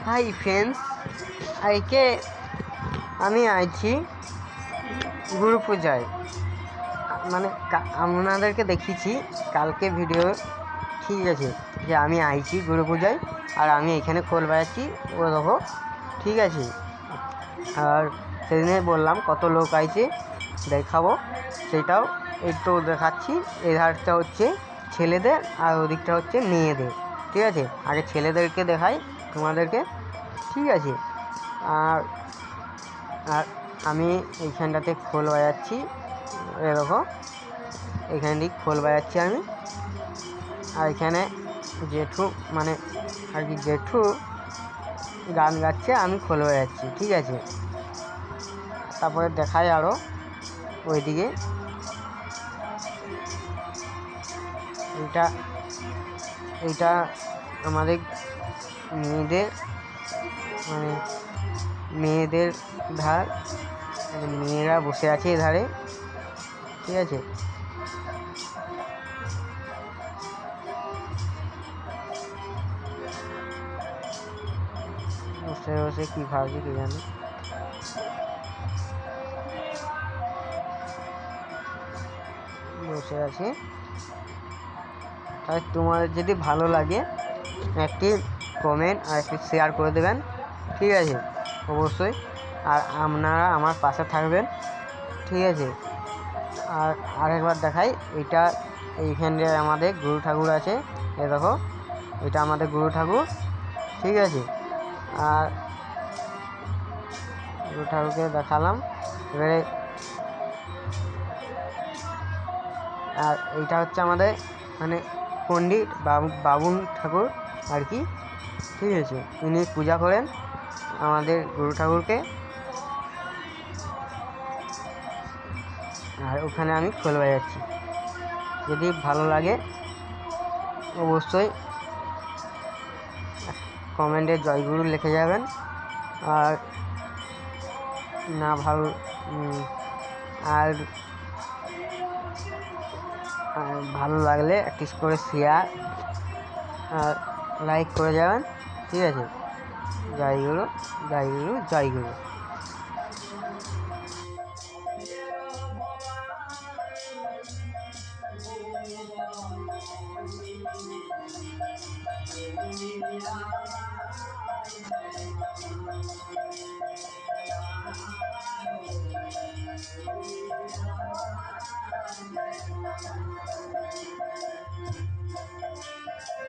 Hi friends, আজকে আমি আছি গুরু পূজায়। মানে আপনাদেরকে দেখিয়েছি কালকে ভিডিও, ঠিক আছে, যে আমি আইছি গুরু পূজায় আর আমি এখানে খোল বাজাচ্ছি, ও দেখো, ঠিক আছে। আর সেদিনে বললাম কত লোক আইছে দেখাবো, সেটাও একটু দেখাচ্ছি। এধারটা হচ্ছে ছেলেদের আর ওদিকটা হচ্ছে মেয়েদের, ঠিক আছে। আগে ছেলেদেরকে দেখাই তোমাদেরকে, ঠিক আছে। আর আর আমি এইখানটাতে খোল বাজাচ্ছি, এরকম এইখানে খোল বাজাচ্ছি আমি। আর এখানে জেঠু, মানে আর কি জেঠু গান গাচ্ছে, আমি খোল বাজাচ্ছি, ঠিক আছে। তারপরে দেখাই আরও ওইদিকে, এইটা আমাদের মেয়েদের, মানে মেয়েদের ধার, মানে মেয়েরা বসে আছে এধারে, ঠিক আছে। বসে বসে কী ভাবছি কি জানি। বসে আছি। তাই তোমাদের যদি ভালো লাগে একটি কমেন্ট আর একটি শেয়ার করে দেবেন, ঠিক আছে, অবশ্যই। আর আপনারা আমার পাশে থাকবেন, ঠিক আছে। আর আরেকবার দেখাই, এইখানে আমাদের গুরু ঠাকুর আছে, এ দেখো, এটা আমাদের গুরু ঠাকুর, ঠিক আছে। আর গুরু ঠাকুরকে দেখালাম এবারে। আর এইটা হচ্ছে আমাদের মানে পণ্ডিত বাবুন ঠাকুর আর কি, ঠিক আছে। ইনি পূজা করেন আমাদের গুরু ঠাকুরকে। আর ওখানে আমি খোল বাজাচ্ছি। যদি ভালো লাগে অবশ্যই কমেন্টে জয়গুরু লিখে যাবেন। আর না ভালো আর ভালো লাগলে একটি করে শেয়ার আর লাইক করে যাবেন, ঠিক আছে। জয়গুরু, জয়গুরু, জয়গুরু।